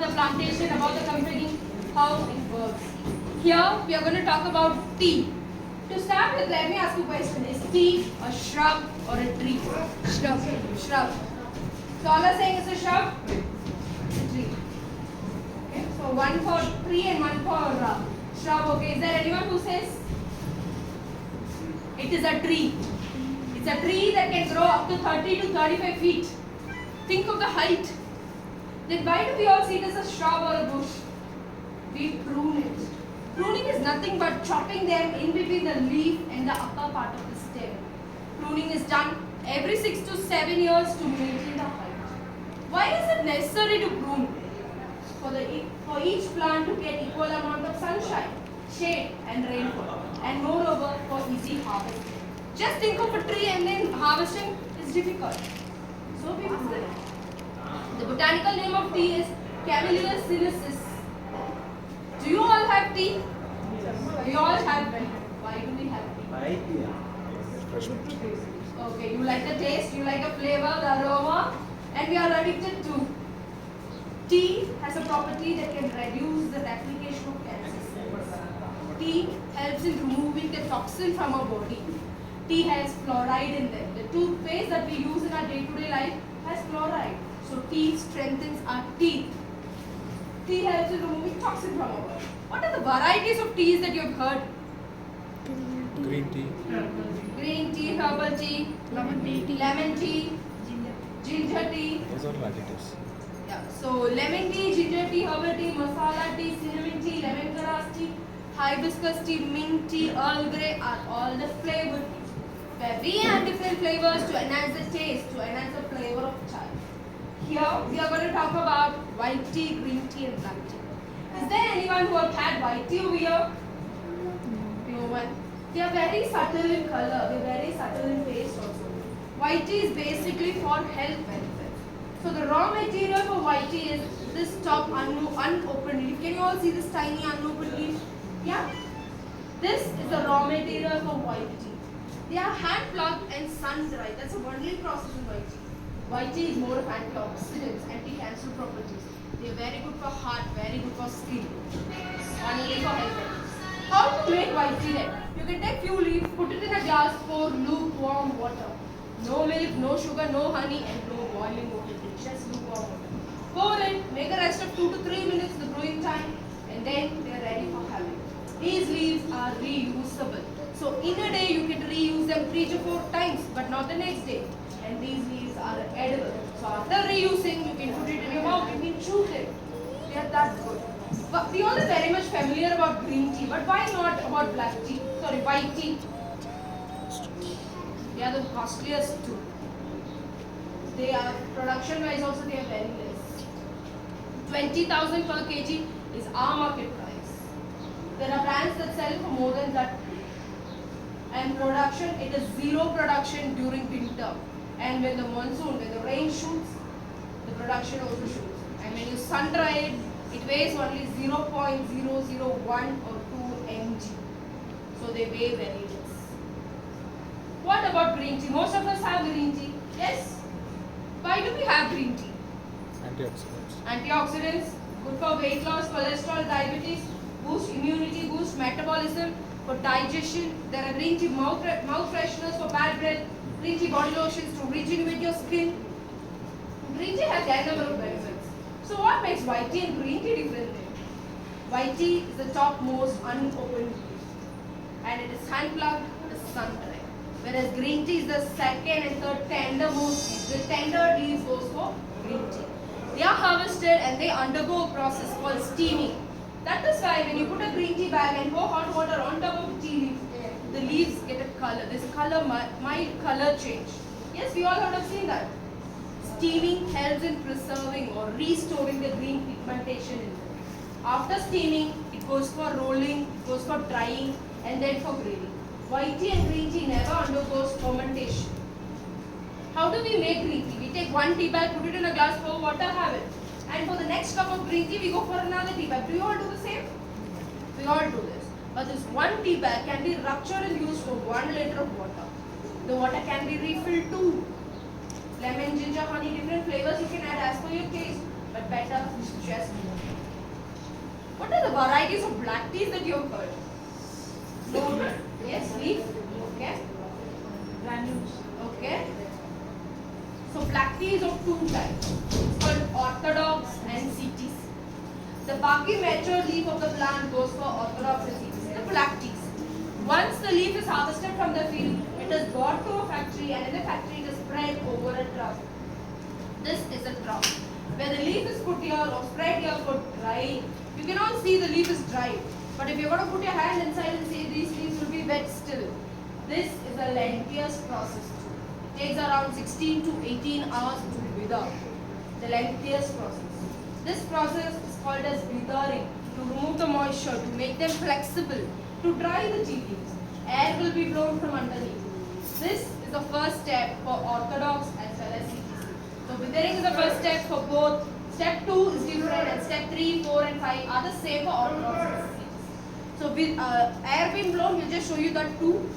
the plantation, about the company, how it works. Here we are going to talk about tea. To start with, let me ask you a question. Is tea a shrub or a tree? Shrub. Shrub. So all are saying it's a shrub? It's a tree. Okay. So one for tree and one for shrub. Okay. Is there anyone who says it is a tree? It's a tree that can grow up to 30 to 35 feet. Think of the height. Then why do we all see it as a shrub or a bush? We prune it. Pruning is nothing but chopping them in between the leaf and the upper part of the stem. Pruning is done every 6 to 7 years to maintain the height. Why is it necessary to prune? For each plant to get equal amount of sunshine, shade and rainfall, and moreover for easy harvesting. Just think of a tree and then harvesting is difficult. So people say. The botanical name of tea is Camellia sinensis. Do you all have tea? We all have tea. Why do we have tea? Okay, you like the taste, you like the flavor, the aroma, and we are addicted to. Tea has a property that can reduce the replication of cancer cells. Tea helps in removing the toxin from our body. Tea has fluoride in them. The toothpaste that we use in our day-to-day life has fluoride. So tea strengthens our teeth. Tea helps in removing toxin from our body. What are the varieties of teas that you have heard? Green tea. Green tea, herbal tea, lemon tea, ginger tea. Those are additives. Yeah. So lemon tea, ginger tea, herbal tea, masala tea, cinnamon tea, lemongrass tea, hibiscus tea, mint tea, Earl Grey are all the flavored teas. Where we add different flavors to enhance the taste, to enhance the flavor of chai. Here we are going to talk about white tea, green tea and black tea. Is there anyone who have had white tea over here? No one. They are very subtle in color, they are very subtle in taste also. White tea is basically for health benefits. So the raw material for white tea is this top unopened leaf. Can you all see this tiny unopened leaf? Yeah? This is the raw material for white tea. They are hand plucked and sun dried. That's a bundling process in white tea. White tea is more of antioxidants, anti-cancer properties. They are very good for heart, very good for skin. Only for health. How to make white tea then? You can take few leaves, put it in a glass, pour lukewarm water. No milk, no sugar, no honey and no boiling water. Just lukewarm water. Pour it, make a rest of 2 to 3 minutes the brewing time and then they are ready for having. These leaves are reusable. So in a day you can reuse them 3 to 4 times but not the next day. And these leaves are edible. So after reusing, you can put it in your mouth, you can chew them. They are that good. But we all are very much familiar about green tea, but why not about black tea? Sorry, white tea. They are the costliest too. They are, production wise also they are very less. 20,000 per kg is our market price. There are brands that sell for more than that. And production, it is zero production during winter. And when the monsoon, when the rain shoots, the production also shoots. And when you sun dry it, it weighs only 0.001 or 2 mg. So they weigh very less. What about green tea? Most of us have green tea. Yes? Why do we have green tea? Antioxidants. Antioxidants, good for weight loss, cholesterol, diabetes, boost immunity, boost metabolism, for digestion. There are green tea mouth fresheners for bad breath, green tea body lotions to rejuvenate your skin. Green tea has a number of benefits. So what makes white tea and green tea different then? White tea is the topmost unopened leaf and it is hand plucked, it is sun dried. Whereas green tea is the second and third tendermost leaf. The tender leaves goes for green tea. They are harvested and they undergo a process called steaming. That is why when you put a green tea bag and pour hot water on top of the tea leaf, the leaves get a color. This color, mild color change. Yes, we all have seen that. Steaming helps in preserving or restoring the green pigmentation in them. After steaming, it goes for rolling, it goes for drying, and then for grading. White tea and green tea never undergoes fermentation. How do we make green tea? We take one tea bag, put it in a glass, pour water, have it. And for the next cup of green tea, we go for another tea bag. Do you all do the same? We all do this. But this one tea bag can be ruptured and used for 1 liter of water. The water can be refilled too. Lemon, ginger, honey, different flavors you can add as per your taste. But better, just more. What are the varieties of black teas that you have heard? No. Yes, leaf. Okay. Granules. Okay. So black tea is of two types. It's called orthodox and CTC. The barky mature leaf of the plant goes for orthodox and CTC, the black teas. Once the leaf is harvested from the field, it is brought to a factory and in the factory it is spread over a drum. This is a drum. Where the leaf is put here or spread here for drying. You cannot see the leaf is dry. But if you're going to put your hand inside and see these leaves will be wet still. This is a lengthiest process. It takes around 16 to 18 hours to wither. The lengthiest process. This process is called as withering to remove the moisture, to make them flexible, to dry the tea leaves. Air will be blown from underneath. This is the first step for orthodox as well as CTC. So withering is the first step for both. Step 2 is different and step 3, 4 and 5 are the same for orthodox and CTC. So with air being blown, we'll just show you that too.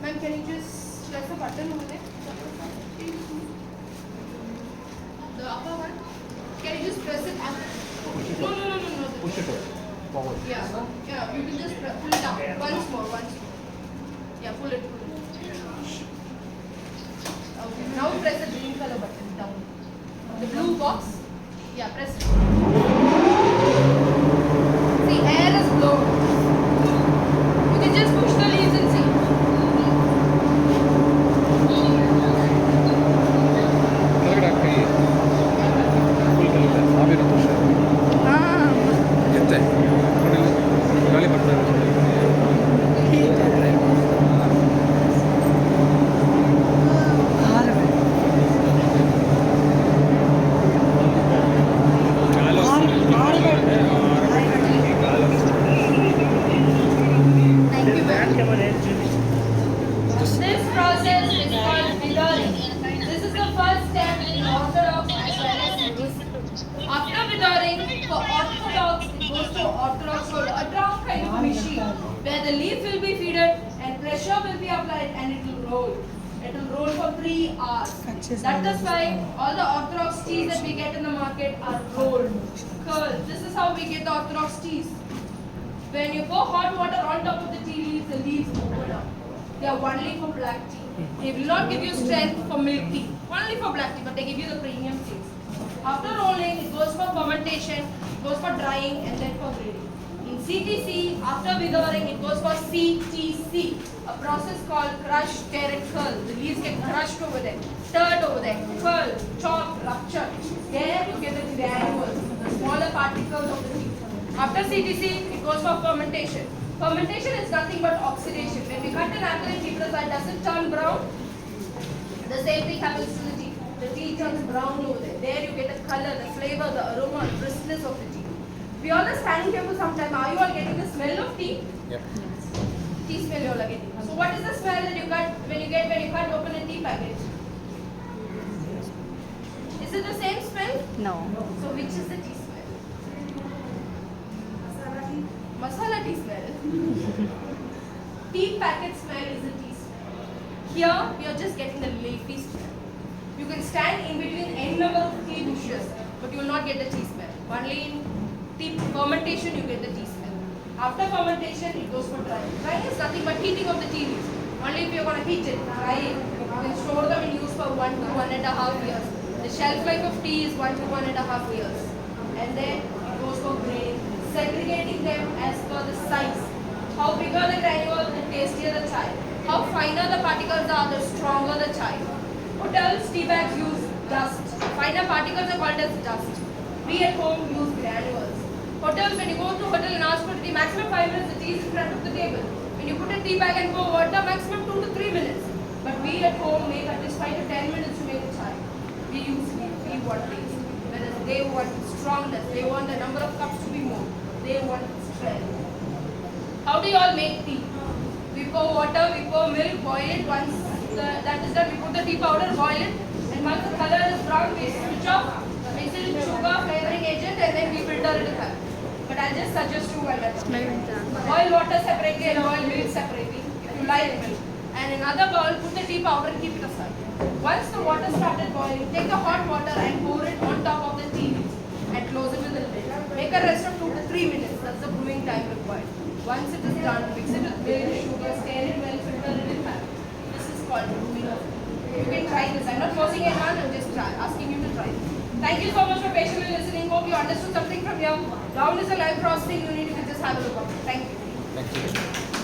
Ma'am, can you just press the button over there? The upper one? Can you just press it up? No. Push it forward. Yeah, you can just pull it up. Once more. Yeah, pull it. Okay, now press the green color button down. The blue box. Yeah, press it. See, air is blown. You can just push the leaves and see. ಗಾಳಿ ಬರ್ತಾ ಇದೆ. This process is called withering. This is the first step in orthodox as well as CTC. After withering, for orthodox, it goes to orthodox roller, a drum kind of a machine where the leaf will be fed and pressure will be applied and it will roll. It will roll for 3 hours. That is why all the orthodox teas that we get in the market are rolled, curled. This is how we get the orthodox teas. When you pour hot water on top of the leaves open up. They are only for black tea. They will not give you strength for milk tea. Only for black tea, but they give you the premium taste. After rolling, it goes for fermentation, it goes for drying, and then for grading. In CTC, after withering, it goes for CTC, a process called crush, tear, and curl. The leaves get crushed over there, stirred over there, curled, chopped, ruptured. There you get the granules, the smaller particles of the tea. After CTC, it goes for fermentation. Fermentation is nothing but oxidation. When we cut an apple in tea press, does it turn brown? The same thing happens to the tea. The tea turns brown over there. There you get the color, the flavor, the aroma, the crispness of the tea. We all are standing here for some time. Are you all getting the smell of tea? Yep. Tea smell you all are getting. So what is the smell that you cut when you cut open a tea packet? Is it the same smell? No. So which is the tea smell? Masala tea smell. Tea packet smell is the tea smell. Here we are just getting the leafy smell. You can stand in between n number of tea bushes, but you will not get the tea smell. Only in tea fermentation you get the tea smell. After fermentation it goes for drying. Drying is nothing but heating of the tea leaves. Only if you are going to heat it, dry it, you can store them and use for 1 to 1.5 years. The shelf life of tea is 1 to 1.5 years. And then it goes for grading, segregating them as per the size. How bigger the granule, the tastier the chai. How finer the particles are, the stronger the chai. Hotels, tea bags use dust. Finer particles are called as dust. We at home use granules. Hotels, when you go to a hotel and ask for tea, maximum 5 minutes the tea is in front of the table. When you put a tea bag and pour water, maximum 2 to 3 minutes. But we at home make at least 5 to 10 minutes to make a chai. We want taste. Whereas they want strongness, they want the number of cups to be more. They want strength. How do you all make tea? We pour water, we pour milk, boil it. Once that is done, we put the tea powder, boil it. And once the color is brown, we switch off, mix it with sugar, flavoring agent, and then we filter it color. But I'll just suggest you one. Boil water separately and boil milk separately, if you like milk. And in another bowl, put the tea powder and keep it aside. Once the water started boiling, take the hot water and pour it on top of the tea leaves. And close it with a lid. Make a rest of 2 to 3 minutes. That's the brewing time required. Once it is done, mix it with milk, sugar, stir it well, filter it in hand. This is called brewing of tea. You can try this. I'm not forcing anyone, I'm just asking you to try this. Thank you so much for patiently listening. Hope you understood something from here. Down is a live crossing. You need to just have a look at it. Thank you. Thank you.